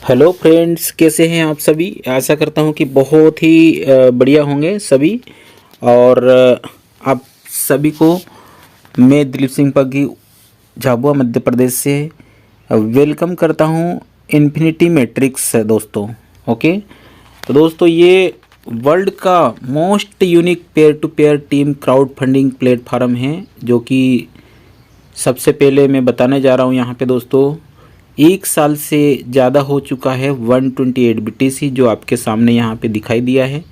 Hello friends, कैसे हैं आप सभी। आशा करता हूं कि बहुत ही बढ़िया होंगे सभी। और आप सभी को मैं दिलीप सिंह पग्गी झाबुआ मध्य प्रदेश से वेलकम करता हूं इन्फिनिटी मैट्रिक्स दोस्तों। ओके, तो दोस्तों ये वर्ल्ड का most unique pair to pair team crowd funding platform है, जो कि सबसे पहले मैं बताने जा रहा हूं यहाँ पे दोस्तों। 1 साल से ज़्यादा हो चुका है 128 BTC जो आपके सामने यहाँ पे दिखाई दिया है।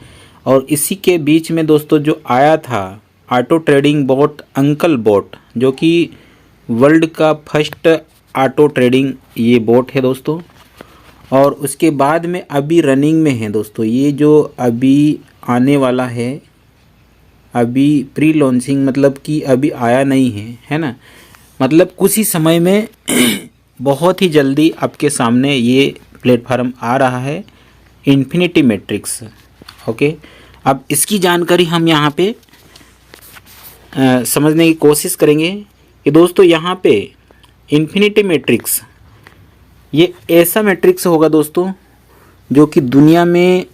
और इसी के बीच में दोस्तों जो आया था auto trading boat uncle boat, जो कि वर्ल्ड का फर्स्ट ऑटो ट्रेडिंग ये बोट है दोस्तों। और उसके बाद में अभी रनिंग में है दोस्तों, ये जो अभी आने वाला है, अभी प्री लॉन्चिंग मतलब कि अभी आया नहीं है ना, मतलब कुछ ही समय में बहुत ही जल्दी आपके सामने ये प्लेटफॉर्म आ रहा है इन्फिनिटी मैट्रिक्स। ओके, अब इसकी जानकारी हम यहाँ पे समझने की कोशिश करेंगे कि दोस्तों यहाँ पे इन्फिनिटी मैट्रिक्स ये ऐसा मैट्रिक्स होगा दोस्तों जो कि दुनिया में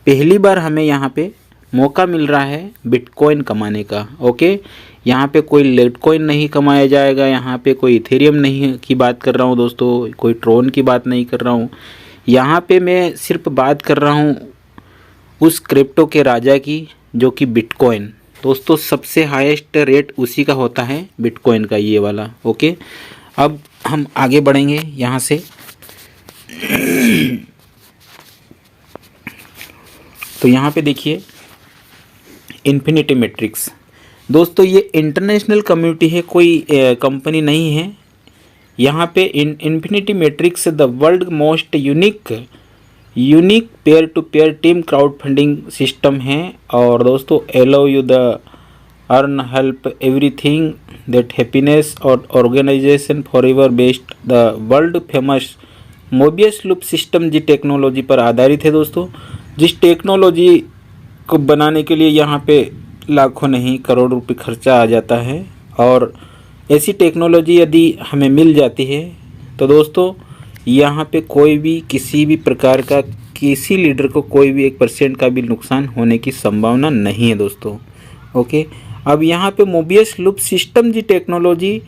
पहली बार हमें यहाँ पे मौका मिल रहा है बिटकॉइन कमाने का। ओके, यहाँ पे कोई लिटकॉइन नहीं कमाया जाएगा, यहाँ पे कोई इथेरियम नहीं की बात कर रहा हूँ दोस्तों, कोई ट्रोन की बात नहीं कर रहा हूँ। यहाँ पे मैं सिर्फ बात कर रहा हूँ उस क्रिप्टो के राजा की, जो कि बिटकॉइन दोस्तों। सबसे हाईएस्ट रेट उसी का होता है बिटकॉइन का, ये वाला। ओके, अब हम आगे बढ़ेंगे यहाँ से। तो यहाँ पे देखिए इन्फिनिटी मैट्रिक्स दोस्तों, ये इंटरनेशनल कम्युनिटी है, कोई कंपनी नहीं है। यहाँ पे Infinity Matrix the world most unique pair to pair team crowd funding system है। और दोस्तों allow you the earn help everything that happiness और organisation for ever based the world famous Mobius loop system जी technology पर आधारित है दोस्तों। जिस टेक्नोलॉजी को बनाने के लिए यहाँ पे लाखों नहीं करोड़ रुपए खर्चा आ जाता है, और ऐसी टेक्नोलॉजी यदि हमें मिल जाती है तो दोस्तों यहाँ पे कोई भी किसी भी प्रकार का किसी लीडर को कोई भी 1% का भी नुकसान होने की संभावना नहीं है दोस्तों। ओके, अब यहाँ पे मोबियस लूप सिस्टम जी टेक्नोलॉजी,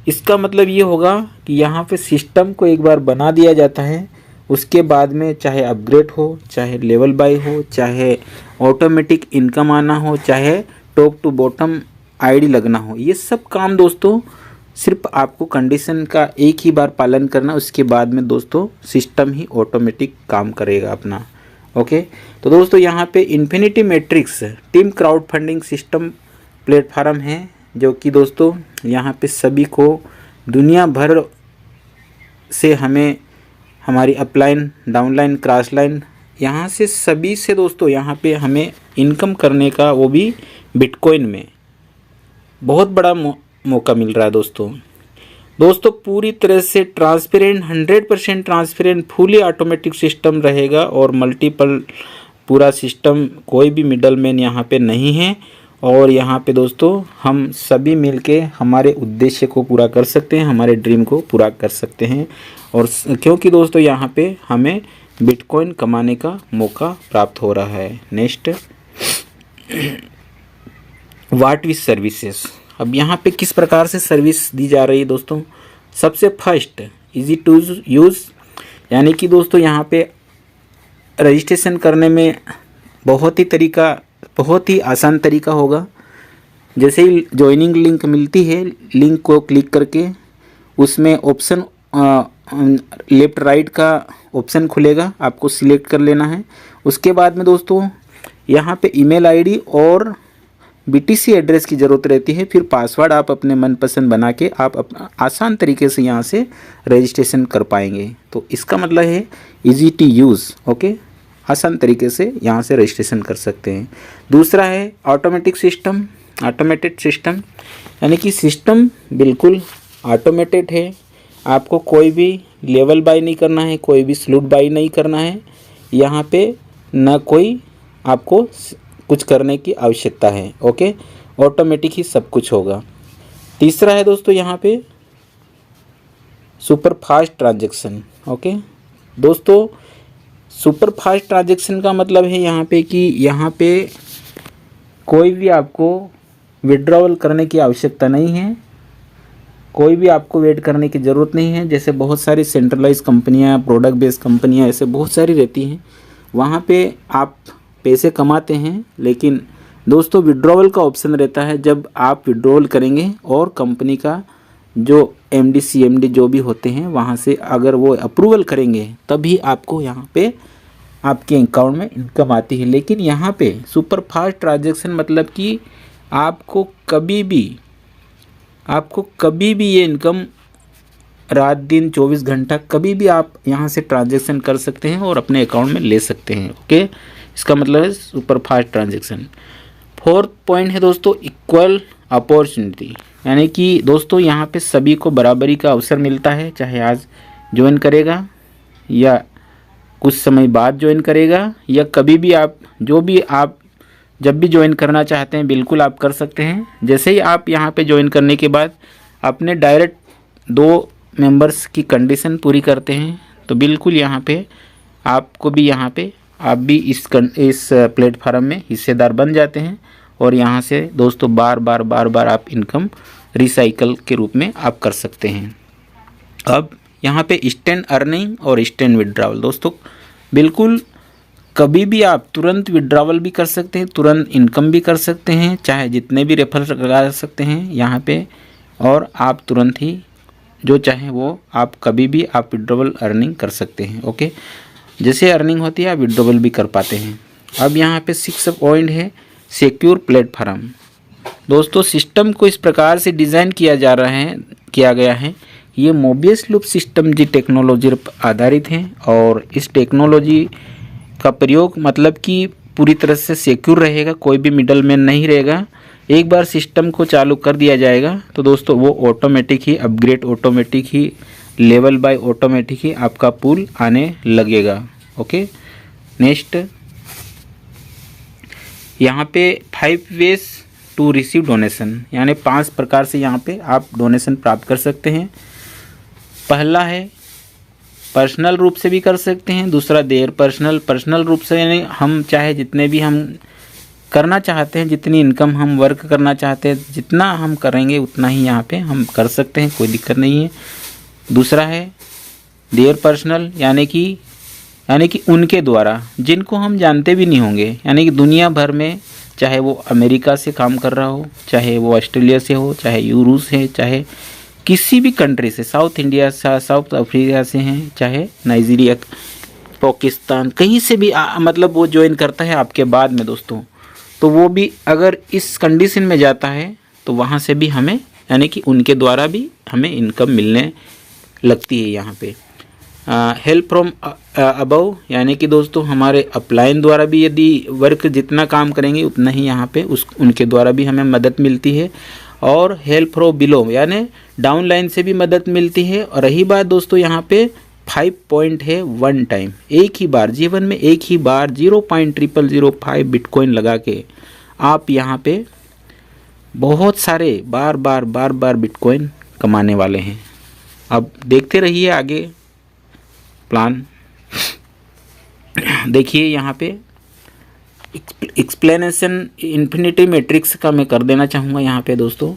इसका मतलब ये होगा कि यहाँ पे सिस्टम को एक बार बना दिया जाता है, उसके बाद में चाहे अपग्रेड हो, चाहे लेवल बाय हो, चाहे ऑटोमेटिक इनकम आना हो, चाहे टॉप टू बॉटम आईडी लगना हो, ये सब काम दोस्तों सिर्फ आपको कंडीशन का एक ही बार पालन करना, उसके बाद में दोस्तों सिस्टम ही ऑटोमेटिक काम करेगा अपना। ओके, तो दोस्तों यहाँ पे Infinity matrix team crowd funding system platform है, जो कि दोस्तों यहाँ पे सभी को दुनिया भर से हमें हमारी अपलाइन डाउनलाइन क्रॉस लाइन यहाँ से सभी से दोस्तों यहाँ पे हमें इनकम करने का, वो भी बिटकॉइन में बहुत बड़ा मौका मिल रहा है दोस्तों पूरी तरह से transparent 100% transparent fully automatic system रहेगा, और मल्टीपल पूरा सिस्टम, कोई भी मिडल मैन यहाँ पे नहीं है। और यहाँ पे दोस्तों हम सभी मिलके हमारे उद्देश्य को पूरा कर सकते हैं, हमारे ड्रीम को पूरा कर सकते हैं। और क्योंकि दोस्तों यहाँ पे हमें बिटकॉइन कमाने का मौका प्राप्त हो रहा है। Next, what with services. अब यहाँ पे किस प्रकार से सर्विस दी जा रही है दोस्तों। सबसे फर्स्ट इजी टू यूज़, यानी कि दोस्तों यहाँ पे रजिस्ट्रेशन करने में बहुत ही आसान तरीका होगा। जैसे ही ज्वाइनिंग लिंक मिलती है, लिंक को क्लिक करके उसमें ऑप्शन लेफ़्ट राइट का ऑप्शन खुलेगा, आपको सिलेक्ट कर लेना है। उसके बाद में दोस्तों यहाँ पे ईमेल आईडी और BTC एड्रेस की ज़रूरत रहती है। फिर पासवर्ड आप अपने मनपसंद बना के आप अपना आसान तरीके से यहाँ से रजिस्ट्रेशन कर पाएंगे। तो इसका मतलब है इजी टू यूज़। ओके, आसान तरीके से यहाँ से रजिस्ट्रेशन कर सकते हैं। दूसरा है ऑटोमेटेड सिस्टम, यानी कि सिस्टम बिल्कुल ऑटोमेटेड है। आपको कोई भी लेवल बाय नहीं करना है, कोई भी स्लूट बाय नहीं करना है, यहाँ पे ना कोई आपको कुछ करने की आवश्यकता है। ओके, ऑटोमेटिक ही सब कुछ होगा। तीसरा है दोस्तों यहाँ पे सुपर फास्ट ट्रांजैक्शन। ओके, दोस्तों सुपर फास्ट ट्रांजैक्शन का मतलब है यहाँ पे कि यहाँ पे कोई भी आपको विड्रॉवल करने की आवश्यकता नहीं है, कोई भी आपको वेट करने की ज़रूरत नहीं है। जैसे बहुत सारी सेंट्रलाइज कंपनियाँ, प्रोडक्ट बेस्ड कंपनियाँ ऐसे बहुत सारी रहती हैं, वहाँ पे आप पैसे कमाते हैं, लेकिन दोस्तों विड्रॉवल का ऑप्शन रहता है जब आप विड्रॉवल करेंगे और कंपनी का जो MD CMD जो भी होते हैं वहाँ से अगर वो अप्रूवल करेंगे तभी आपको यहाँ पे आपके अकाउंट में इनकम आती है। लेकिन यहाँ पे सुपर फास्ट ट्रांजैक्शन मतलब कि आपको कभी भी ये इनकम रात दिन 24 घंटा कभी भी आप यहाँ से ट्रांजैक्शन कर सकते हैं और अपने अकाउंट में ले सकते हैं। ओके, इसका मतलब है super fast transaction. Fourth point है दोस्तों इक्वल अपॉर्चुनिटी, यानी कि दोस्तों यहाँ पे सभी को बराबरी का अवसर मिलता है, चाहे आज ज्वाइन करेगा या कुछ समय बाद ज्वाइन करेगा या कभी भी आप जब भी ज्वाइन करना चाहते हैं बिल्कुल आप कर सकते हैं। जैसे ही आप यहाँ पे ज्वाइन करने के बाद अपने डायरेक्ट 2 मेंबर्स की कंडीशन पूरी करते हैं तो बिल्कुल यहाँ पे आपको भी आप भी इस प्लेटफार्म में हिस्सेदार बन जाते हैं और यहाँ से दोस्तों बार बार आप इनकम रिसाइकल के रूप में आप कर सकते हैं। अब यहाँ पे इंस्टेंट अर्निंग और इंस्टेंट विड्रॉवल, दोस्तों बिल्कुल कभी भी आप तुरंत विड्रॉवल भी कर सकते हैं, तुरंत इनकम भी कर सकते हैं, चाहे जितने भी रेफर लगा सकते हैं यहाँ पे, और आप तुरंत ही जो चाहें वो आप कभी भी आप विड्रॉवल अर्निंग कर सकते हैं। ओके, जैसे अर्निंग होती है आप विड्रॉवल भी कर पाते हैं। अब यहाँ पे 6 पॉइंट है सिक्योर प्लेटफार्म। दोस्तों सिस्टम को इस प्रकार से डिज़ाइन किया गया है, ये मोबियस लूप सिस्टम जी टेक्नोलॉजी पर आधारित हैं और इस टेक्नोलॉजी का प्रयोग मतलब कि पूरी तरह से सिक्योर रहेगा, कोई भी मिडल मैन नहीं रहेगा। एक बार सिस्टम को चालू कर दिया जाएगा तो दोस्तों वो ऑटोमेटिक ही अपग्रेड, ऑटोमेटिक ही लेवल बाय ऑटोमेटिक ही आपका पूल आने लगेगा। ओके, नेक्स्ट यहाँ पे 5 वेज टू रिसीव डोनेशन, यानी 5 प्रकार से यहाँ पे आप डोनेशन प्राप्त कर सकते हैं। पहला है पर्सनल रूप से भी कर सकते हैं, दूसरा देयर पर्सनल रूप से, यानी हम चाहे जितने भी हम करना चाहते हैं, जितनी इनकम हम वर्क करना चाहते हैं, जितना हम करेंगे उतना ही यहाँ पे हम कर सकते हैं, कोई दिक्कत नहीं है। दूसरा है देयर पर्सनल, यानी कि उनके द्वारा, जिनको हम जानते भी नहीं होंगे, यानी कि दुनिया भर में चाहे वो अमेरिका से काम कर रहा हो, चाहे वो ऑस्ट्रेलिया से हो, चाहे यूरोप से, चाहे किसी भी कंट्री से, साउथ इंडिया से, साउथ अफ्रीका से हैं, चाहे नाइजीरिया, पाकिस्तान, कहीं से भी मतलब वो ज्वाइन करता है आपके बाद में दोस्तों, तो वो भी अगर इस कंडीशन में जाता है तो वहाँ से भी हमें, यानी कि उनके द्वारा भी हमें इनकम मिलने लगती है। यहाँ पे हेल्प फ्रॉम अबव, यानी कि दोस्तों हमारे अपलाइन द्वारा भी यदि वर्क जितना काम करेंगे उतना ही यहाँ पे उनके द्वारा भी हमें मदद मिलती है। और हेल्प फ्रॉम बिलो, यानी डाउन लाइन से भी मदद मिलती है। और रही बात दोस्तों यहाँ पे 5 पॉइंट है वन टाइम, एक ही बार, जीवन में एक ही बार 0.0005 बिटकॉइन लगा के आप यहाँ पे बहुत सारे बार बार बिटकॉइन कमाने वाले हैं। अब देखते रहिए आगे प्लान। देखिए यहाँ पे एक्सप्लेनेशन इन्फिनिटी मैट्रिक्स का मैं कर देना चाहूँगा यहाँ पे दोस्तों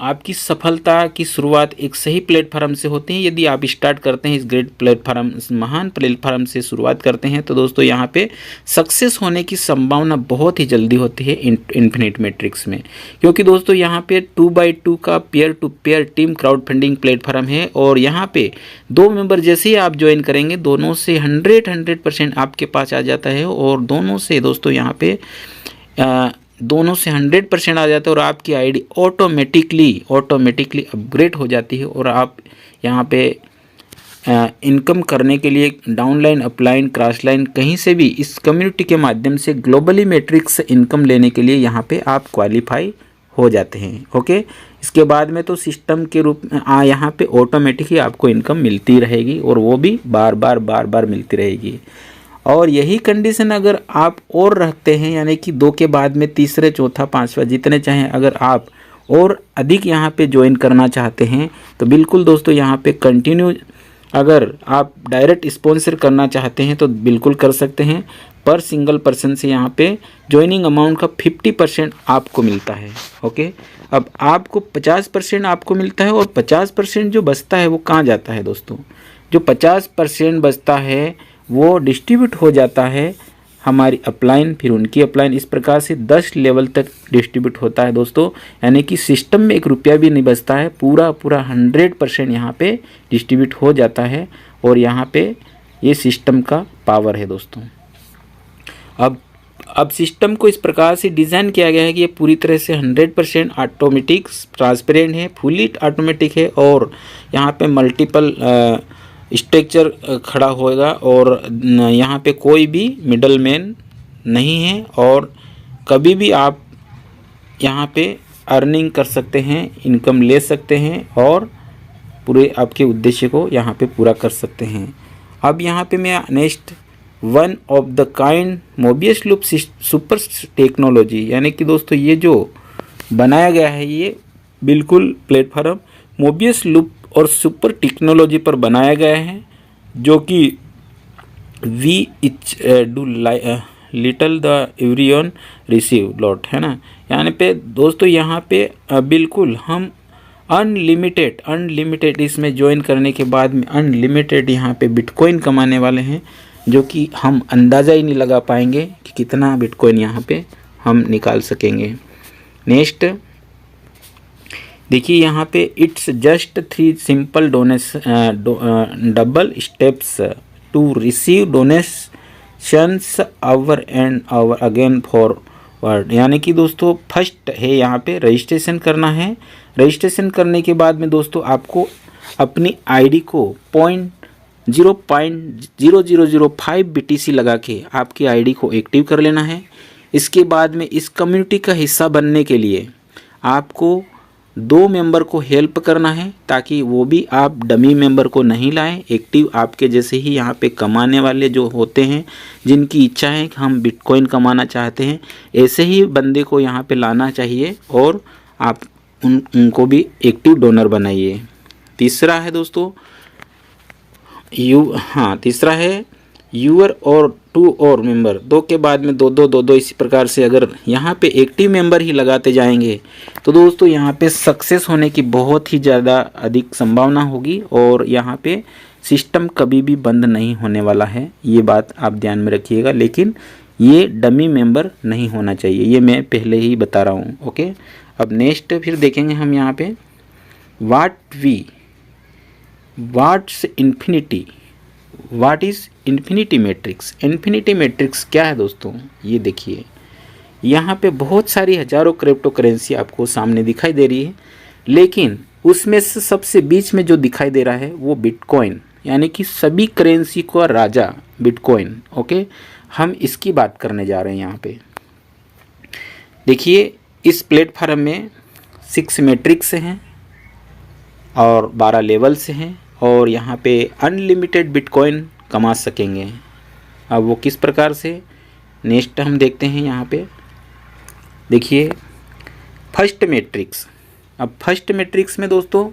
आपकी सफलता की शुरुआत एक सही प्लेटफार्म से होती है। यदि आप स्टार्ट करते हैं इस ग्रेट प्लेटफार्म, इस महान प्लेटफार्म से शुरुआत करते हैं तो दोस्तों यहाँ पे सक्सेस होने की संभावना बहुत ही जल्दी होती है इन्फिनिट मैट्रिक्स में, क्योंकि दोस्तों यहाँ पे 2x2 का pair to pair team crowd funding platform है। और यहाँ पे 2 मेंबर जैसे ही आप ज्वाइन करेंगे दोनों से 100% आपके पास आ जाता है, और दोनों से दोस्तों यहाँ पे दोनों से 100% आ जाता है और आपकी आईडी ऑटोमेटिकली अपग्रेड हो जाती है। और आप यहाँ पे इनकम करने के लिए डाउनलाइन, अपलाइन, क्रॉस लाइन कहीं से भी इस कम्युनिटी के माध्यम से ग्लोबली मैट्रिक्स इनकम लेने के लिए यहाँ पे आप क्वालिफाई हो जाते हैं। ओके, इसके बाद में तो सिस्टम के रूप में यहाँ पे ऑटोमेटिक ही आपको इनकम मिलती रहेगी और वो भी बार बार मिलती रहेगी। और यही कंडीशन अगर आप और रखते हैं, यानी कि 2 के बाद में तीसरे, चौथा, 5वां जितने चाहें अगर आप और अधिक यहाँ पे ज्वाइन करना चाहते हैं तो बिल्कुल दोस्तों यहाँ पे कंटिन्यू, अगर आप डायरेक्ट स्पॉन्सर करना चाहते हैं तो बिल्कुल कर सकते हैं। पर सिंगल पर्सन से यहाँ पे ज्वाइनिंग अमाउंट का 50% आपको मिलता है। ओके, अब आपको 50% आपको मिलता है और 50% जो बचता है वो कहाँ जाता है दोस्तों? जो 50% बचता है वो डिस्ट्रीब्यूट हो जाता है हमारी अपलाइन, फिर उनकी अपलाइन, इस प्रकार से 10 लेवल तक डिस्ट्रीब्यूट होता है दोस्तों। यानी कि सिस्टम में 1 रुपया भी नहीं बचता है, पूरा 100% यहाँ पे डिस्ट्रीब्यूट हो जाता है। और यहाँ पे ये सिस्टम का पावर है दोस्तों। अब सिस्टम को इस प्रकार से डिज़ाइन किया गया है कि ये पूरी तरह से 100% ऑटोमेटिक, ट्रांसपेरेंट है, फुली ऑटोमेटिक है और यहाँ पे मल्टीपल स्ट्रक्चर खड़ा होएगा और यहाँ पे कोई भी मिडल मैन नहीं है और कभी भी आप यहाँ पे अर्निंग कर सकते हैं, इनकम ले सकते हैं और पूरे आपके उद्देश्य को यहाँ पे पूरा कर सकते हैं। अब यहाँ पे मैं next one of the kind Mobius loop super technology, यानी कि दोस्तों ये जो बनाया गया है ये बिल्कुल प्लेटफॉर्म मोबियस लूप और सुपर टेक्नोलॉजी पर बनाया गया है, जो कि we each do little the everyone receive lot, है ना। यानी पे दोस्तों यहाँ पे बिल्कुल हम अनलिमिटेड इसमें ज्वाइन करने के बाद में अनलिमिटेड यहाँ पे बिटकॉइन कमाने वाले हैं, जो कि हम अंदाज़ा ही नहीं लगा पाएंगे कि कितना बिटकॉइन यहाँ पे हम निकाल सकेंगे। नेक्स्ट देखिए यहाँ पे it's just 3 simple double steps to receive donations hour and hour again forward. यानी कि दोस्तों फर्स्ट है यहाँ पे रजिस्ट्रेशन करना है। रजिस्ट्रेशन करने के बाद में दोस्तों आपको अपनी आईडी को 0.0005 BTC लगा के आपकी आईडी को एक्टिव कर लेना है। इसके बाद में इस कम्युनिटी का हिस्सा बनने के लिए आपको 2 मेंबर को हेल्प करना है, ताकि वो भी आप डमी मेंबर को नहीं लाएं। एक्टिव आपके जैसे ही यहाँ पे कमाने वाले जो होते हैं, जिनकी इच्छा है कि हम बिटकॉइन कमाना चाहते हैं, ऐसे ही बंदे को यहाँ पे लाना चाहिए और आप उनको भी एक्टिव डोनर बनाइए। तीसरा है दोस्तों तीसरा है यूअर और 2 और मेंबर, 2 के बाद में 2 इसी प्रकार से अगर यहाँ पे एक्टिव मेंबर ही लगाते जाएंगे तो दोस्तों यहाँ पे सक्सेस होने की बहुत ही ज़्यादा अधिक संभावना होगी और यहाँ पे सिस्टम कभी भी बंद नहीं होने वाला है। ये बात आप ध्यान में रखिएगा, लेकिन ये डमी मेंबर नहीं होना चाहिए, ये मैं पहले ही बता रहा हूँ। ओके, अब नेक्स्ट फिर देखेंगे हम यहाँ पे what's infinity, what is infinity matrix. Infinity matrix क्या है दोस्तों? ये देखिए यहाँ पे बहुत सारी हज़ारों क्रिप्टो करेंसी आपको सामने दिखाई दे रही है, लेकिन उसमें से सबसे बीच में जो दिखाई दे रहा है वो बिटकॉइन, यानी कि सभी करेंसी का राजा बिटकॉइन। ओके, हम इसकी बात करने जा रहे हैं। यहाँ पे देखिए इस प्लेटफॉर्म में 6 मैट्रिक्स हैं और 12 लेवल्स हैं और यहाँ पे अनलिमिटेड बिटकॉइन कमा सकेंगे। अब वो किस प्रकार से, नेक्स्ट हम देखते हैं। यहाँ पे देखिए फर्स्ट मैट्रिक्स। अब फर्स्ट मैट्रिक्स में दोस्तों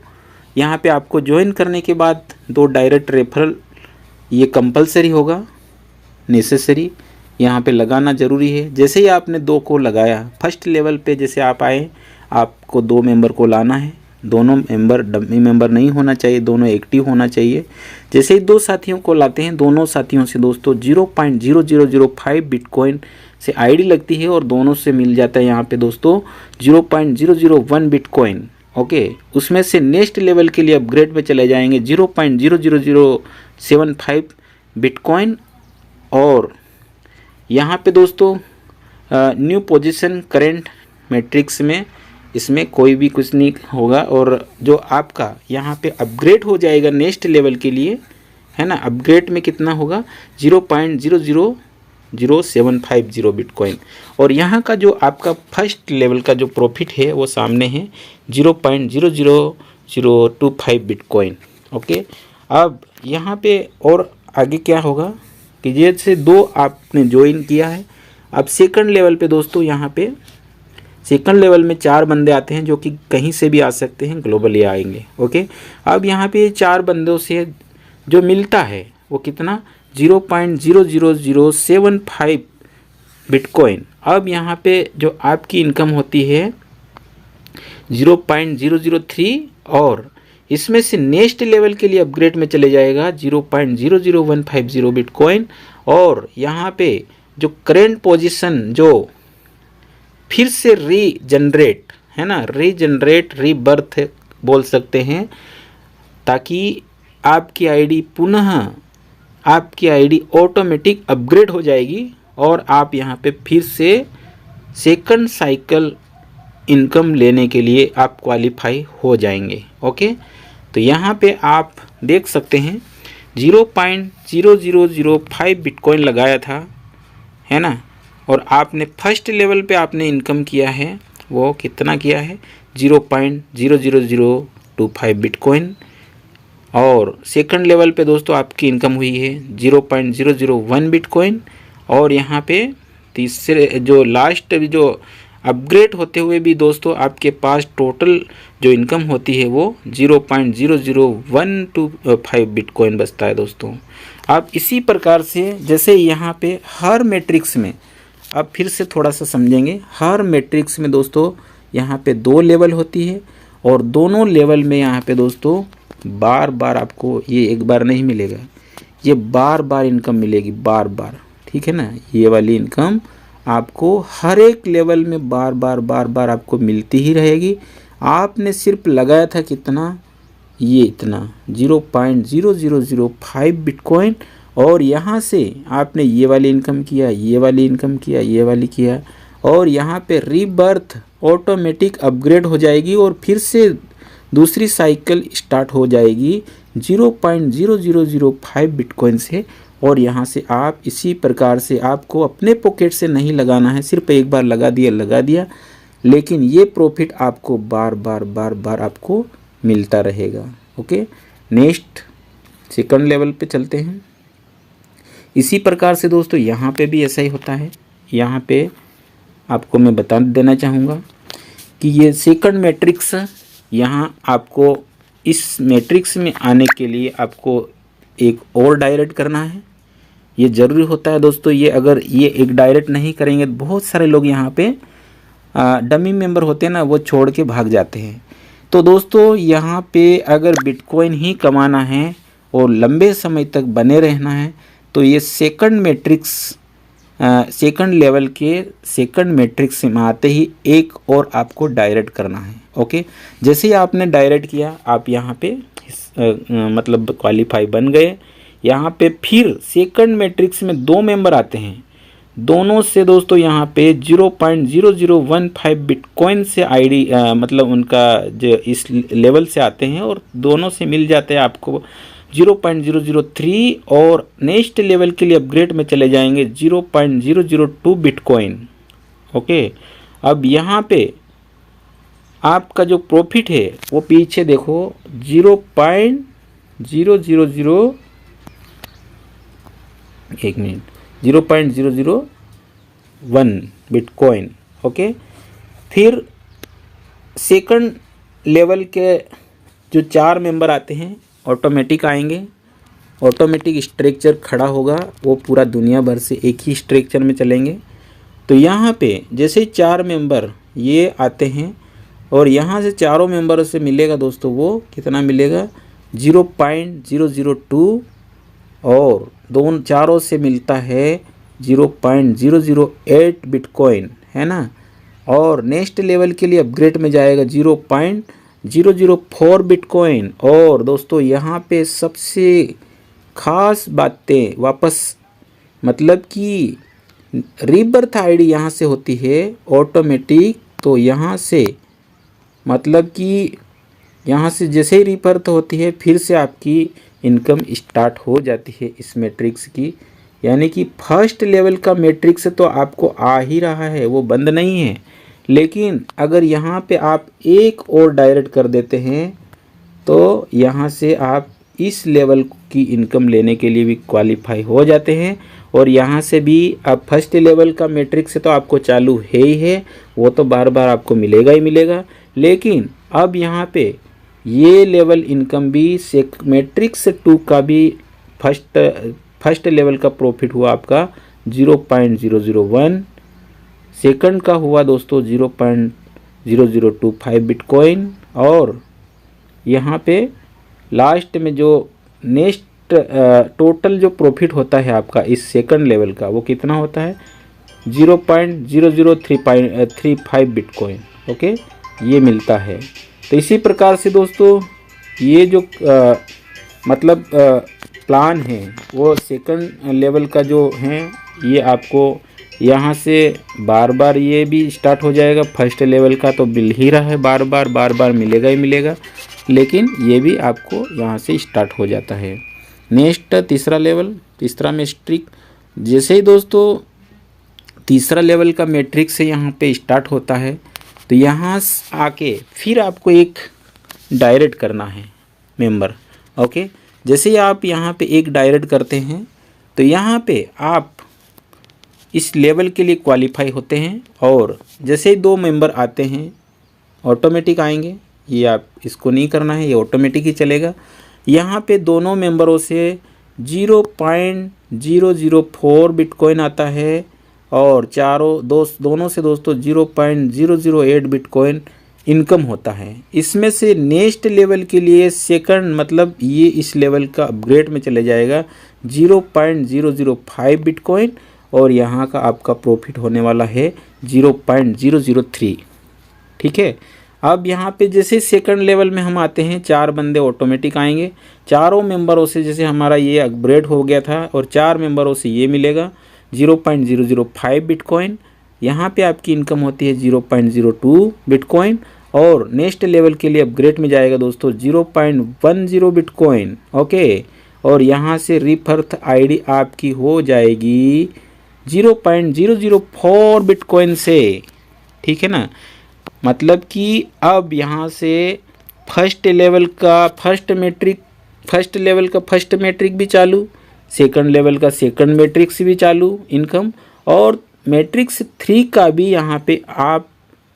यहाँ पे आपको ज्वाइन करने के बाद 2 डायरेक्ट रेफरल ये कंपलसरी होगा, नेसेसरी यहाँ पे लगाना ज़रूरी है। जैसे ही आपने 2 को लगाया फर्स्ट लेवल पे, जैसे आप आए, आपको 2 मेंबर को लाना है। दोनों मेंबर डमी मेंबर नहीं होना चाहिए, दोनों एक्टिव होना चाहिए। जैसे ही 2 साथियों को लाते हैं, दोनों साथियों से दोस्तों 0.0005 बिटकॉइन से आईडी लगती है और दोनों से मिल जाता है यहाँ पे दोस्तों 0.001 बिटकॉइन। ओके, उसमें से नेक्स्ट लेवल के लिए अपग्रेड पे चले जाएंगे 0.00075 बिटकॉइन। और यहाँ पे दोस्तों न्यू पोजीशन करेंट मैट्रिक्स में इसमें कोई भी कुछ नहीं होगा और जो आपका यहाँ पे अपग्रेड हो जाएगा नेक्स्ट लेवल के लिए, है ना, अपग्रेड में कितना होगा 0.0000750 बिटकॉइन। और यहाँ का जो आपका फर्स्ट लेवल का जो प्रॉफिट है वो सामने है 0.00025 बिटकॉइन। ओके, अब यहाँ पे और आगे क्या होगा कि जैसे 2 आपने ज्वाइन किया है, अब सेकंड लेवल पे दोस्तों यहाँ पे सेकंड लेवल में 4 बंदे आते हैं जो कि कहीं से भी आ सकते हैं, ग्लोबली आएंगे। ओके, अब यहाँ पे 4 बंदों से जो मिलता है वो कितना 0.00075 बिटकॉइन। अब यहाँ पे जो आपकी इनकम होती है 0.003 और इसमें से नेक्स्ट लेवल के लिए अपग्रेड में चले जाएगा 0.00150 बिटकॉइन। और यहाँ पे जो करेंट पोजीशन जो फिर से रीजनरेट है ना, रीजनरेट रीबर्थ बोल सकते हैं, ताकि आपकी आईडी पुनः आपकी आईडी ऑटोमेटिक अपग्रेड हो जाएगी और आप यहाँ पे फिर से सेकंड साइकिल इनकम लेने के लिए आप क्वालिफाई हो जाएंगे। ओके, तो यहाँ पे आप देख सकते हैं 0.0005 बिटकॉइन लगाया था, है ना, और आपने फर्स्ट लेवल पे आपने इनकम किया है, वो कितना किया है 0.00025 बिटकॉइन। और सेकंड लेवल पे दोस्तों आपकी इनकम हुई है 0.001 बिटकॉइन। और यहाँ पे तीसरे जो लास्ट जो अपग्रेड होते हुए भी दोस्तों आपके पास टोटल जो इनकम होती है वो 0.00125 बिटकॉइन बचता है दोस्तों। आप इसी प्रकार से जैसे यहाँ पे हर मैट्रिक्स में, अब फिर से थोड़ा सा समझेंगे, हर मैट्रिक्स में दोस्तों यहाँ पे 2 लेवल होती है और दोनों लेवल में यहाँ पे दोस्तों बार बार आपको ये एक बार नहीं मिलेगा, ये बार बार इनकम मिलेगी, बार बार, ठीक है ना। ये वाली इनकम आपको हर एक लेवल में बार बार आपको मिलती ही रहेगी। आपने सिर्फ लगाया था कितना, ये इतना 0.0005 बिटकॉइन और यहाँ से आपने ये वाली इनकम किया, ये वाली इनकम किया, ये वाली किया और यहाँ पे रीबर्थ ऑटोमेटिक अपग्रेड हो जाएगी और फिर से दूसरी साइकिल स्टार्ट हो जाएगी 0.0005 बिटकॉइन से। और यहाँ से आप इसी प्रकार से, आपको अपने पॉकेट से नहीं लगाना है, सिर्फ एक बार लगा दिया, लेकिन ये प्रॉफिट आपको बार बार आपको मिलता रहेगा। ओके, नेक्स्ट सेकंड लेवल पे चलते हैं। इसी प्रकार से दोस्तों यहाँ पे भी ऐसा ही होता है। यहाँ पे आपको मैं बता देना चाहूँगा कि ये सेकंड मैट्रिक्स, यहाँ आपको इस मैट्रिक्स में आने के लिए आपको एक और डायरेक्ट करना है, ये ज़रूरी होता है दोस्तों। ये अगर ये एक डायरेक्ट नहीं करेंगे तो बहुत सारे लोग यहाँ पे डमी मेंबर होते हैं ना, वो छोड़ के भाग जाते हैं। तो दोस्तों यहाँ पे अगर बिटकॉइन ही कमाना है और लंबे समय तक बने रहना है तो ये सेकंड मैट्रिक्स, सेकंड लेवल के सेकंड मैट्रिक्स में आते ही एक और आपको डायरेक्ट करना है। ओके, जैसे ही आपने डायरेक्ट किया आप यहाँ पे मतलब क्वालिफाई बन गए। यहाँ पे फिर सेकंड मैट्रिक्स में 2 मेंबर आते हैं, दोनों से दोस्तों यहाँ पे 0.0015 बिटकॉइन से आईडी मतलब उनका जो इस लेवल से आते हैं और दोनों से मिल जाते हैं आपको 0.003 और नेक्स्ट लेवल के लिए अपग्रेड में चले जाएंगे 0.002 बिटकॉइन। ओके, अब यहाँ पे आपका जो प्रॉफिट है वो पीछे देखो 0.001 बिटकॉइन। ओके, फिर सेकंड लेवल के जो 4 मेंबर आते हैं ऑटोमेटिक आएंगे, ऑटोमेटिक स्ट्रक्चर खड़ा होगा, वो पूरा दुनिया भर से एक ही स्ट्रक्चर में चलेंगे। तो यहाँ पे जैसे 4 मेंबर ये आते हैं और यहाँ से चारों मेंबरों से मिलेगा दोस्तों, वो कितना मिलेगा 0.002 और दोनों चारों से मिलता है 0.008 बिटकॉइन, है ना। और नेक्स्ट लेवल के लिए अपग्रेड में जाएगा 0.004 बिटकॉइन। और दोस्तों यहाँ पे सबसे ख़ास बातें वापस, मतलब कि रीबर्थ आईडी यहाँ से होती है ऑटोमेटिक, तो यहाँ से मतलब कि यहाँ से जैसे ही रीबर्थ होती है फिर से आपकी इनकम स्टार्ट हो जाती है इस मैट्रिक्स की। यानी कि फर्स्ट लेवल का मैट्रिक्स तो आपको आ ही रहा है, वो बंद नहीं है, लेकिन अगर यहाँ पे आप एक और डायरेक्ट कर देते हैं तो यहाँ से आप इस लेवल की इनकम लेने के लिए भी क्वालिफाई हो जाते हैं और यहाँ से भी अब फर्स्ट लेवल का मैट्रिक्स तो आपको चालू है ही है, वो तो बार बार आपको मिलेगा ही मिलेगा। लेकिन अब यहाँ पे ये लेवल इनकम भी मैट्रिक्स 2 का भी फर्स्ट लेवल का प्रॉफिट हुआ आपका 0.001, सेकंड का हुआ दोस्तों 0.0025 बिटकॉइन, और यहाँ पे लास्ट में जो नेक्स्ट टोटल जो प्रॉफिट होता है आपका इस सेकंड लेवल का वो कितना होता है 0.0035 बिटकॉइन। ओके, ये मिलता है। तो इसी प्रकार से दोस्तों ये जो मतलब प्लान है वो सेकंड लेवल का जो है ये आपको यहाँ से बार बार ये भी स्टार्ट हो जाएगा। फर्स्ट लेवल का तो मिल ही रहा है, बार बार मिलेगा ही मिलेगा, लेकिन ये भी आपको यहाँ से स्टार्ट हो जाता है। नेक्स्ट तीसरा लेवल, तीसरा मैट्रिक, जैसे ही दोस्तों तीसरा लेवल का मैट्रिक्स से यहाँ पे स्टार्ट होता है तो यहाँ आके फिर आपको एक डायरेक्ट करना है मेंबर। ओके, जैसे ही आप यहाँ पे एक डायरेक्ट करते हैं तो यहाँ पे आप इस लेवल के लिए क्वालिफाई होते हैं, और जैसे ही 2 मेंबर आते हैं ऑटोमेटिक आएंगे, ये आप इसको नहीं करना है, ये ऑटोमेटिक ही चलेगा। यहाँ पे दोनों मेंबरों से 0.004 बिटकॉइन आता है, और दोनों से दोस्तों 0.008 बिटकॉइन इनकम होता है। इसमें से नेक्स्ट लेवल के लिए सेकंड मतलब ये इस लेवल का अपग्रेड में चले जाएगा 0.005 बिटकॉइन, और यहाँ का आपका प्रॉफिट होने वाला है 0.003। ठीक है, अब यहाँ पे जैसे सेकंड लेवल में हम आते हैं 4 बंदे ऑटोमेटिक आएंगे, चारों मेंबरों से जैसे हमारा ये अपग्रेड हो गया था और 4 मेंबरों से ये मिलेगा 0.005 बिटकॉइन। यहाँ पे आपकी इनकम होती है 0.02 बिटकॉइन, और नेक्स्ट लेवल के लिए अपग्रेड में जाएगा दोस्तों 0.10 बिटकॉइन। ओके, और यहाँ से रिफर्थ आईडी आपकी हो जाएगी 0.004 बिटकॉइन से। ठीक है ना, मतलब कि अब यहाँ से फर्स्ट लेवल का फर्स्ट मैट्रिक भी चालू, सेकंड लेवल का सेकंड मैट्रिक्स भी चालू इनकम, और मैट्रिक्स 3 का भी यहाँ पे आप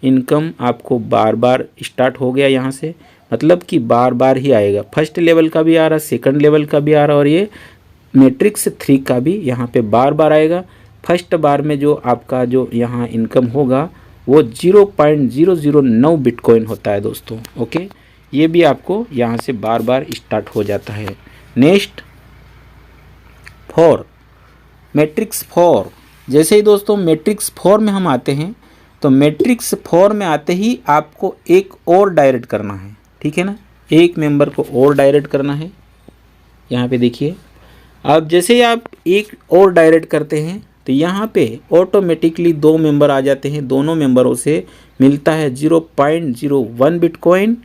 इनकम आपको बार बार स्टार्ट हो गया यहाँ से, मतलब कि बार बार ही आएगा। फर्स्ट लेवल का भी आ रहा, सेकंड लेवल का भी आ रहा, और ये मैट्रिक्स 3 का भी यहाँ पे बार बार आएगा। फर्स्ट बार में जो आपका जो यहाँ इनकम होगा वो 0.009 बिटकॉइन होता है दोस्तों। ओके, ये भी आपको यहाँ से बार बार स्टार्ट हो जाता है। नेक्स्ट 4 मैट्रिक्स 4, जैसे ही दोस्तों मैट्रिक्स 4 में हम आते हैं तो मैट्रिक्स 4 में आते ही आपको एक और डायरेक्ट करना है। ठीक है ना, एक मेंबर को और डायरेक्ट करना है। यहाँ पे देखिए, अब जैसे ही आप एक और डायरेक्ट करते हैं तो यहाँ पे ऑटोमेटिकली 2 मेंबर आ जाते हैं, दोनों मेंबरों से मिलता है 0.01 बिटकॉइन,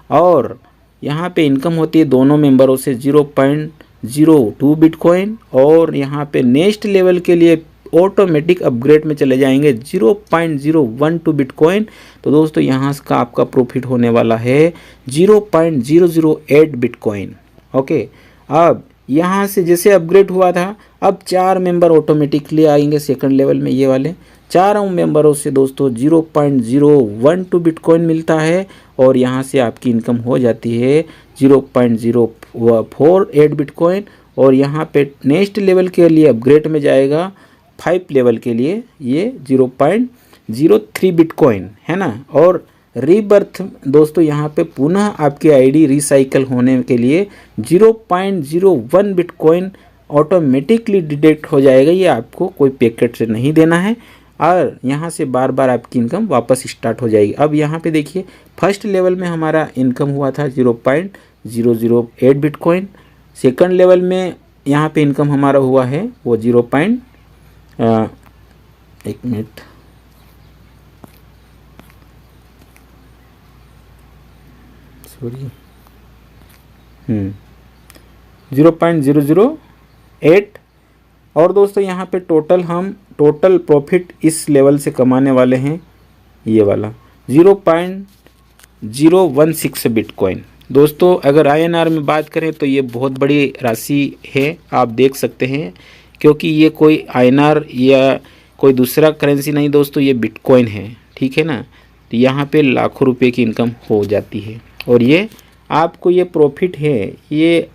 और यहाँ पे इनकम होती है दोनों मेंबरों से 0.02 बिटकॉइन, और यहाँ पे नेक्स्ट लेवल के लिए ऑटोमेटिक अपग्रेड में चले जाएंगे 0.012 बिटकॉइन। तो दोस्तों यहाँ का आपका प्रॉफिट होने वाला है 0.008 बिटकॉइन। ओके, अब यहाँ से जैसे अपग्रेड हुआ था अब 4 मेंबर ऑटोमेटिकली आएंगे सेकंड लेवल में, ये वाले चारों मेंबरों से दोस्तों 0.012 बिटकॉइन मिलता है, और यहाँ से आपकी इनकम हो जाती है 0.048 बिटकॉइन, और यहाँ पे नेक्स्ट लेवल के लिए अपग्रेड में जाएगा 5 लेवल के लिए ये 0.03 बिटकॉइन है ना। और रीबर्थ दोस्तों यहाँ पे पुनः आपकी आईडी रिसाइकल होने के लिए 0.01 बिटकॉइन ऑटोमेटिकली डिडक्ट हो जाएगा, ये आपको कोई पैकेट से नहीं देना है, और यहाँ से बार बार आपकी इनकम वापस स्टार्ट हो जाएगी। अब यहाँ पे देखिए फर्स्ट लेवल में हमारा इनकम हुआ था 0.008 बिटकॉइन, सेकंड लेवल में यहाँ पे इनकम हमारा हुआ है वो 0.008, और दोस्तों यहाँ पे टोटल प्रॉफिट इस लेवल से कमाने वाले हैं ये वाला 0.016 बिटकॉइन। दोस्तों अगर INR में बात करें तो ये बहुत बड़ी राशि है, आप देख सकते हैं क्योंकि ये कोई INR या कोई दूसरा करेंसी नहीं दोस्तों, ये बिटकॉइन है, ठीक है ना। तो यहाँ पे लाखों रुपए की इनकम हो जाती है। और ये आपको ये प्रॉफिट है, ये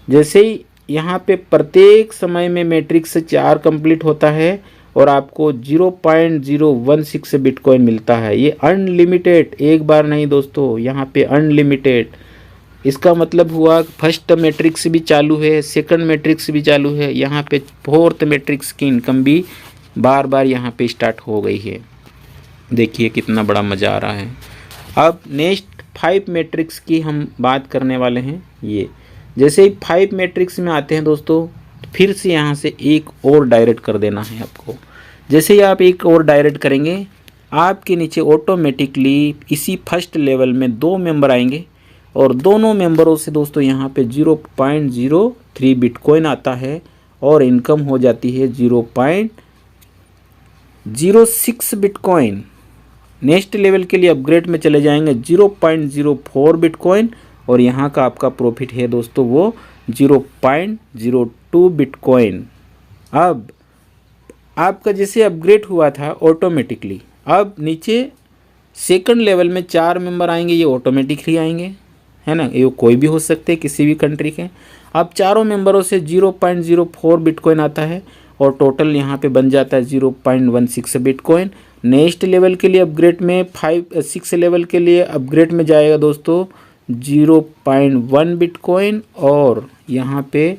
जैसे ही यहाँ पे प्रत्येक समय में मैट्रिक्स 4 कंप्लीट होता है और आपको 0.016 बिटकॉइन मिलता है। ये अनलिमिटेड, एक बार नहीं दोस्तों, यहाँ पे अनलिमिटेड। इसका मतलब हुआ फर्स्ट मैट्रिक्स भी चालू है, सेकंड मैट्रिक्स भी चालू है, यहाँ पे फोर्थ मैट्रिक्स की इनकम भी बार बार यहाँ पे स्टार्ट हो गई है। देखिए कितना बड़ा मज़ा आ रहा है। अब नेक्स्ट 5 मैट्रिक्स की हम बात करने वाले हैं। ये जैसे ही 5 मैट्रिक्स में आते हैं दोस्तों, फिर से यहाँ से एक और डायरेक्ट कर देना है आपको। जैसे ही आप एक और डायरेक्ट करेंगे, आपके नीचे ऑटोमेटिकली इसी फर्स्ट लेवल में 2 मेंबर आएंगे और दोनों मेंबरों से दोस्तों यहाँ पे 0.03 बिटकॉइन आता है और इनकम हो जाती है 0.06 बिटकॉइन। नेक्स्ट लेवल के लिए अपग्रेड में चले जाएंगे 0.04 बिटकॉइन और यहाँ का आपका प्रॉफिट है दोस्तों वो 0.02 बिटकॉइन। अब आपका जैसे अपग्रेड हुआ था ऑटोमेटिकली, अब नीचे सेकंड लेवल में 4 मेंबर आएंगे, ये ऑटोमेटिकली आएंगे, है ना। ये कोई भी हो सकते हैं किसी भी कंट्री के। अब चारों मेंबरों से 0.04 बिटकॉइन आता है और टोटल यहाँ पे बन जाता है 0.16 बिटकॉइन। नेक्स्ट लेवल के लिए अपग्रेड में 6 लेवल के लिए अपग्रेड में जाएगा दोस्तों 0.1 बिटकॉइन और यहाँ पे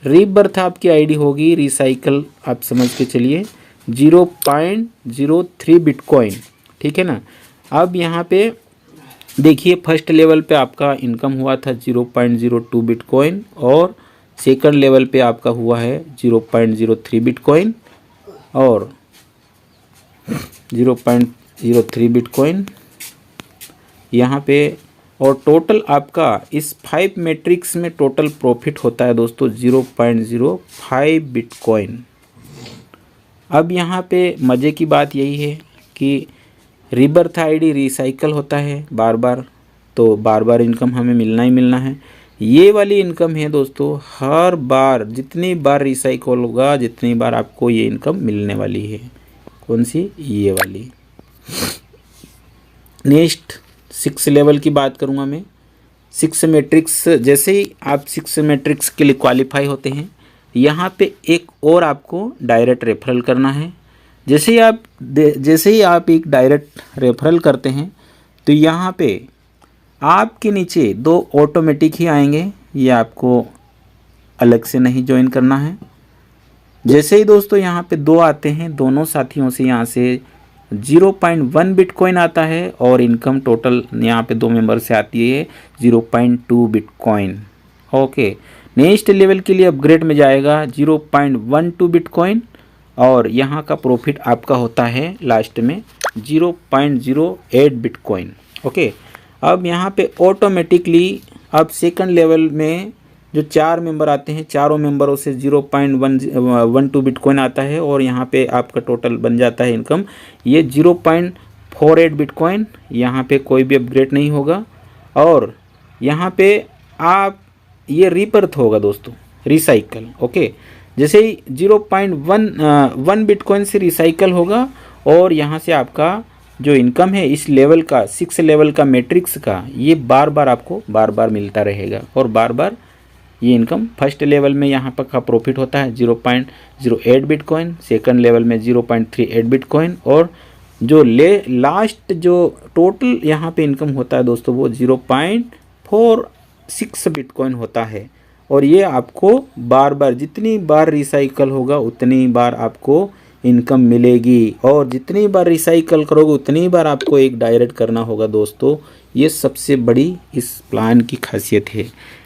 रीबर्थ आपकी आईडी होगी, रिसाइकल आप समझ के चलिए 0.03 बिटकॉइन, ठीक है ना। अब यहाँ पे देखिए फर्स्ट लेवल पे आपका इनकम हुआ था 0.02 बिटकॉइन और सेकंड लेवल पे आपका हुआ है 0.03 बिटकॉइन और 0.03 बिटकॉइन यहाँ पे। और टोटल आपका इस 5 मैट्रिक्स में टोटल प्रॉफिट होता है दोस्तों 0.05 बिटकॉइन। अब यहाँ पे मज़े की बात यही है कि रीबर्थ आईडी रिसाइकल होता है बार बार, तो बार बार इनकम हमें मिलना ही मिलना है। ये वाली इनकम है दोस्तों, हर बार जितनी बार रिसाइकल होगा जितनी बार आपको ये इनकम मिलने वाली है। कौन सी? ये वाली। नेक्स्ट 6 लेवल की बात करूँगा मैं। 6 मैट्रिक्स, जैसे ही आप 6 मैट्रिक्स के लिए क्वालिफाई होते हैं, यहाँ पे एक और आपको डायरेक्ट रेफरल करना है। जैसे ही आप एक डायरेक्ट रेफरल करते हैं तो यहाँ पे आपके नीचे 2 ऑटोमेटिक ही आएंगे, ये आपको अलग से नहीं ज्वाइन करना है। जैसे ही दोस्तों यहाँ पे 2 आते हैं, दोनों साथियों से यहाँ से 0.1 बिटकॉइन आता है और इनकम टोटल यहाँ पे 2 मेंबर से आती है 0.2 बिटकॉइन। ओके, नेक्स्ट लेवल के लिए अपग्रेड में जाएगा 0.12 बिटकॉइन और यहाँ का प्रॉफिट आपका होता है लास्ट में 0.08 बिटकॉइन। ओके, अब यहाँ पे ऑटोमेटिकली अब सेकंड लेवल में जो 4 मेंबर आते हैं, चारों मेंबरों से 0.12 बिटकॉइन आता है और यहाँ पे आपका टोटल बन जाता है इनकम ये 0.48 बिटकॉइन। यहाँ पे कोई भी अपग्रेड नहीं होगा और यहाँ पे आप ये रीबर्थ होगा दोस्तों, रिसाइकल। ओके, जैसे ही 0.1 बिटकॉइन से रिसाइकल होगा और यहाँ से आपका जो इनकम है इस लेवल का 6 लेवल का मैट्रिक्स का, ये बार बार आपको बार बार मिलता रहेगा और बार बार ये इनकम। फर्स्ट लेवल में यहाँ पर का प्रॉफिट होता है 0.08 बिटकॉइन, सेकंड लेवल में 0.38 बिटकॉइन और जो लास्ट जो टोटल यहाँ पे इनकम होता है दोस्तों वो 0.46 बिटकॉइन होता है। और ये आपको बार बार जितनी बार रिसाइकल होगा उतनी बार आपको इनकम मिलेगी और जितनी बार रिसाइकल करोगे उतनी बार आपको एक डायरेक्ट करना होगा दोस्तों। ये सबसे बड़ी इस प्लान की खासियत है।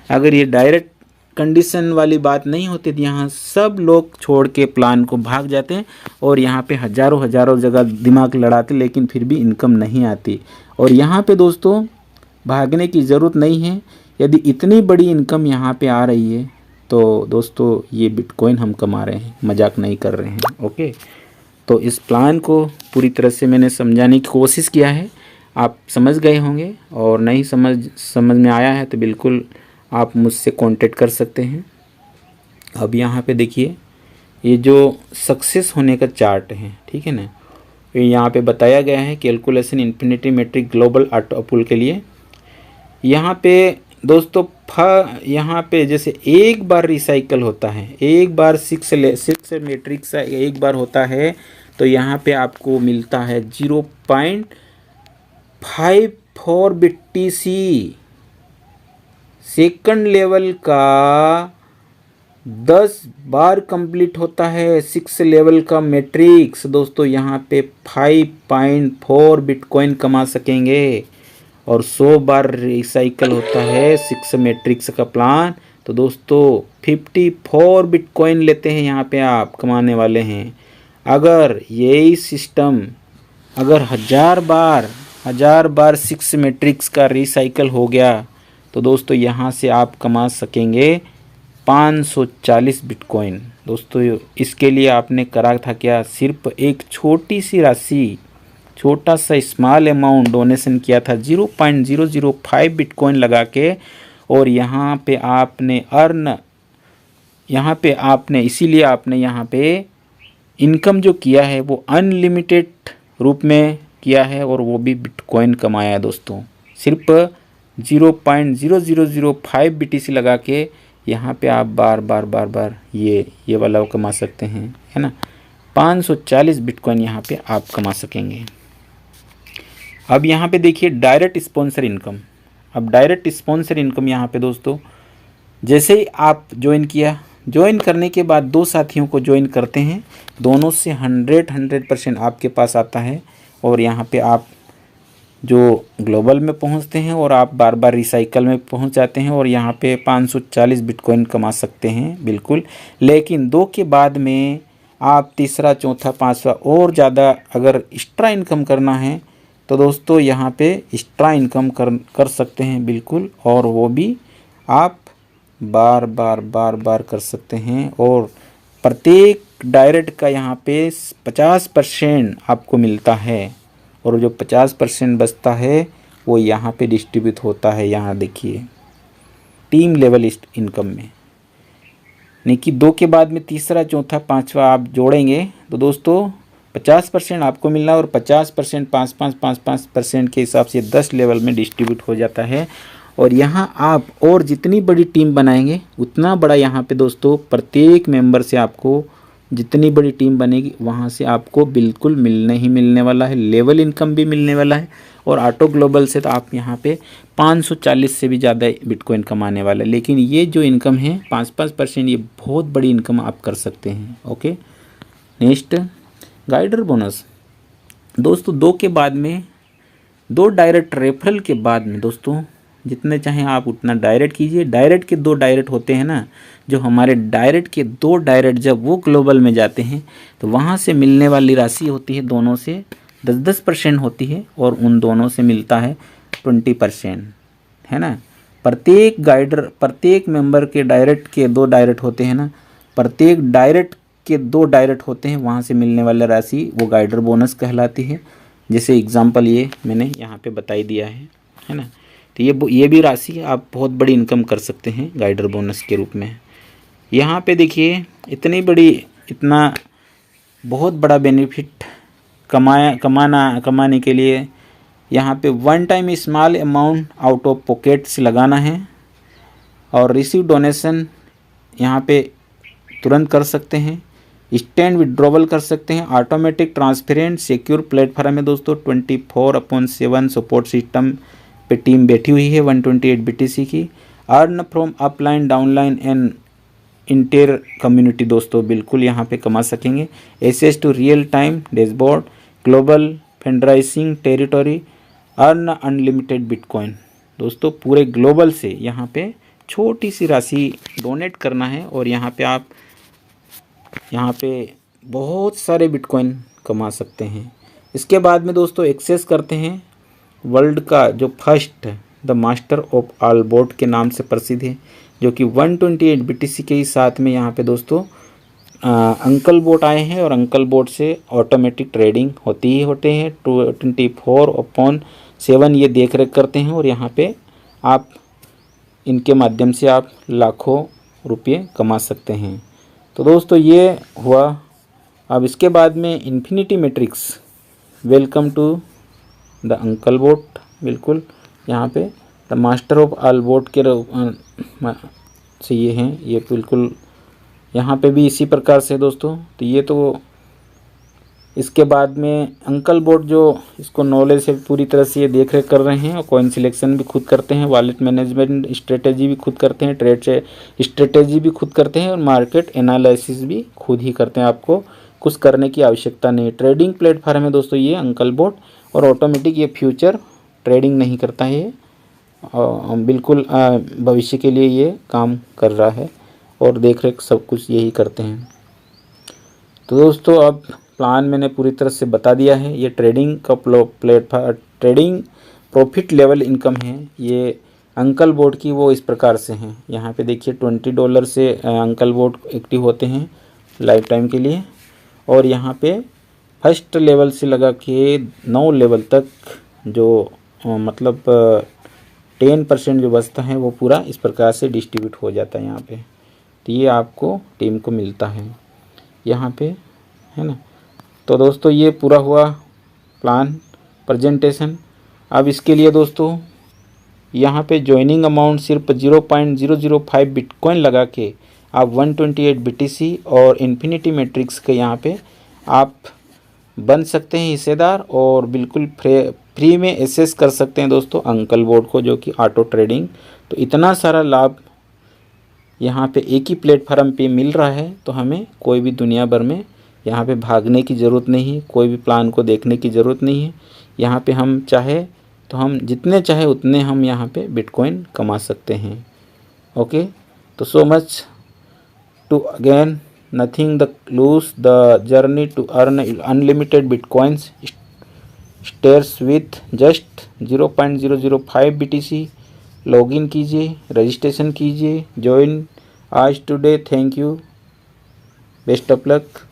अगर ये डायरेक्ट कंडीशन वाली बात नहीं होती तो यहाँ सब लोग छोड़ के प्लान को भाग जाते हैं और यहाँ पे हज़ारों जगह दिमाग लड़ाते लेकिन फिर भी इनकम नहीं आती। और यहाँ पे दोस्तों भागने की ज़रूरत नहीं है। यदि इतनी बड़ी इनकम यहाँ पे आ रही है तो दोस्तों ये बिटकॉइन हम कमा रहे हैं, मजाक नहीं कर रहे हैं। ओके, तो इस प्लान को पूरी तरह से मैंने समझाने की कोशिश किया है, आप समझ गए होंगे और नहीं समझ में आया है तो बिल्कुल आप मुझसे कांटेक्ट कर सकते हैं। अब यहाँ पे देखिए ये जो सक्सेस होने का चार्ट है, ठीक है ना, ये यहाँ पे बताया गया है calculation Infinity metric global auto pool के लिए। यहाँ पे दोस्तों यहाँ पे जैसे एक बार रिसाइकल होता है, एक बार सिक्स मैट्रिक्स एक बार होता है, तो यहाँ पे आपको मिलता है 0.54 BTC। सेकंड लेवल का 10 बार कंप्लीट होता है 6 लेवल का मैट्रिक्स। दोस्तों यहाँ पे 5.4 बिटकॉइन कमा सकेंगे, और 100 बार रिसाइकल होता है 6 मैट्रिक्स का प्लान, तो दोस्तों 54 बिटकॉइन लेते हैं यहाँ पे आप कमाने वाले हैं। अगर यही सिस्टम अगर 1000 बार 6 मैट्रिक्स का रिसाइकल हो गया, तो दोस्तों यहाँ से आप कमा सकेंगे 540 बिटकॉइन। दोस्तों इसके लिए आपने करा था क्या, सिर्फ एक छोटी सी राशि, छोटा सा स्मॉल अमाउंट डोनेशन किया था 0.005 बिटकॉइन लगा के, और यहाँ पे आपने इसीलिए आपने यहाँ पे इनकम जो किया है वो अनलिमिटेड रूप में किया है, और वो भी बिटकॉइन कमाया है। दोस्तों सिर्फ 0.0005 BTC लगा के यहाँ पे आप बार ये वाला कमा सकते हैं, है ना। 540 बिटकॉइन यहाँ पे आप कमा सकेंगे। अब यहाँ पे देखिए डायरेक्ट स्पॉन्सर इनकम। अब डायरेक्ट स्पॉन्सर इनकम यहाँ पे दोस्तों, जैसे ही आप ज्वाइन करने के बाद 2 साथियों को ज्वाइन करते हैं, दोनों से 100% आपके पास आता है, और यहाँ पे आप जो ग्लोबल में पहुँचते हैं और आप बार रिसाइकल में पहुँच जाते हैं, और यहाँ पे 540 बिटकॉइन कमा सकते हैं बिल्कुल। लेकिन 2 के बाद में आप तीसरा, चौथा, पाँचवा और ज़्यादा अगर एक्स्ट्रा इनकम करना है, तो दोस्तों यहाँ पे एक्स्ट्रा इनकम कर सकते हैं बिल्कुल, और वो भी आप बार कर सकते हैं। और प्रत्येक डायरेक्ट का यहाँ पे 50% आपको मिलता है, और जो 50% बचता है वो यहाँ पे डिस्ट्रीब्यूट होता है। यहाँ देखिए टीम लेवल इनकम में, नहीं कि 2 के बाद में तीसरा, चौथा, पाँचवा आप जोड़ेंगे, तो दोस्तों 50% आपको मिलना, और 50% 5% के हिसाब से 10 लेवल में डिस्ट्रीब्यूट हो जाता है। और यहाँ आप और जितनी बड़ी टीम बनाएंगे उतना बड़ा यहाँ पे दोस्तों प्रत्येक मेंबर से आपको जितनी बड़ी टीम बनेगी वहाँ से आपको बिल्कुल मिलने वाला है, लेवल इनकम भी मिलने वाला है। और ऑटो ग्लोबल से तो आप यहाँ पे 540 से भी ज़्यादा बिटकॉइन कमाने वाला है। लेकिन ये जो इनकम है 5% ये बहुत बड़ी इनकम आप कर सकते हैं। Okay, next guider bonus. दोस्तों 2 के बाद में 2 डायरेक्ट रेफरल के बाद में दोस्तों जितने चाहें आप उतना डायरेक्ट कीजिए। डायरेक्ट के 2 डायरेक्ट होते हैं ना, जो हमारे डायरेक्ट के 2 डायरेक्ट जब वो ग्लोबल में जाते हैं तो वहाँ से मिलने वाली राशि होती है दोनों से 10% होती है, और उन दोनों से मिलता है 20%, है ना। प्रत्येक मेंबर के डायरेक्ट के 2 डायरेक्ट होते हैं ना, प्रत्येक डायरेक्ट के 2 डायरेक्ट होते हैं, वहाँ से मिलने वाली राशि वो गाइडर बोनस कहलाती है। जैसे एग्जांपल ये मैंने यहाँ पे बताई दिया है ना। तो ये भी राशि आप बहुत बड़ी इनकम कर सकते हैं गाइडर बोनस के रूप में। यहाँ पे देखिए इतना बहुत बड़ा बेनिफिट कमाने के लिए यहाँ पे 1 time small amount out of pockets लगाना है, और रिसीव डोनेशन यहाँ पे तुरंत कर सकते हैं, इंस्टेंट विड्रॉवल कर सकते हैं, ऑटोमेटिक ट्रांसपेरेंट सिक्योर प्लेटफॉर्म है दोस्तों। 24/7 सपोर्ट सिस्टम पे टीम बैठी हुई है 128 BTC की। Earn from upline downline and inter community दोस्तों बिल्कुल यहाँ पे कमा सकेंगे। Access to real time dashboard, global fundraising territory, earn unlimited bitcoin. दोस्तों पूरे ग्लोबल से यहाँ पे छोटी सी राशि डोनेट करना है, और यहाँ पे बहुत सारे बिटकॉइन कमा सकते हैं। इसके बाद में दोस्तों एक्सेस करते हैं वर्ल्ड का जो first the master of all bot के नाम से प्रसिद्ध है, जो कि 128 BTC के ही साथ में यहाँ पे दोस्तों अंकल बोट आए हैं, और अंकल बोट से ऑटोमेटिक ट्रेडिंग होते हैं 24/7 ये देख रेख करते हैं, और यहाँ पे आप इनके माध्यम से आप लाखों रुपये कमा सकते हैं। तो दोस्तों ये हुआ। अब इसके बाद में infinity matrix, welcome to the uncle bot, बिल्कुल यहाँ पे the master of all bot के से ये हैं, ये बिल्कुल यहाँ पे भी इसी प्रकार से दोस्तों। तो ये तो इसके बाद में अंकल बोट जो इसको नॉलेज से पूरी तरह से ये देख रेख कर रहे हैं, और कॉइन सिलेक्शन भी खुद करते हैं, वॉलेट मैनेजमेंट स्ट्रेटेजी भी खुद करते हैं, ट्रेड स्ट्रेटेजी भी खुद करते हैं, और मार्केट एनालिसिस भी खुद ही करते हैं। आपको कुछ करने की आवश्यकता नहीं। ट्रेडिंग प्लेटफॉर्म है दोस्तों ये अंकल बोट, और ऑटोमेटिक ये फ्यूचर ट्रेडिंग नहीं करता है, बिल्कुल भविष्य के लिए ये काम कर रहा है, और देख रेख सब कुछ यही करते हैं। तो दोस्तों अब प्लान मैंने पूरी तरह से बता दिया है। ये ट्रेडिंग का platform, trading profit level income है ये अंकल बोट की, वो इस प्रकार से हैं। यहाँ पे देखिए $20 से अंकल बोट एक्टिव होते हैं लाइफ टाइम के लिए, और यहाँ पे फर्स्ट लेवल से लगा के 9 लेवल तक जो मतलब 10% जो बचता है वो पूरा इस प्रकार से डिस्ट्रीब्यूट हो जाता है यहाँ पे। तो ये आपको टीम को मिलता है यहाँ पे, है ना। तो दोस्तों ये पूरा हुआ प्लान प्रेजेंटेशन। अब इसके लिए दोस्तों यहाँ पे ज्वाइनिंग अमाउंट सिर्फ 0.005 बिटकॉइन लगा के आप 128 BTC और इन्फिनिटी मैट्रिक्स के यहाँ पे आप बन सकते हैं हिस्सेदार, और बिल्कुल फ्री में एक्सेस कर सकते हैं दोस्तों अंकल बोट को, जो कि ऑटो ट्रेडिंग। तो इतना सारा लाभ यहाँ पे एक ही प्लेटफॉर्म पे मिल रहा है, तो हमें कोई भी दुनिया भर में यहाँ पे भागने की ज़रूरत नहीं है, कोई भी प्लान को देखने की ज़रूरत नहीं है। यहाँ पे हम चाहे तो हम जितने चाहे उतने हम यहाँ पे बिटकॉइन कमा सकते हैं। ओके, तो so much to again nothing the lose the journey to earn unlimited bitcoins stairs with just 0.005 BTC। Login कीजिए, रजिस्ट्रेशन कीजिए, ज्वाइन आज today. Thank you, best of luck.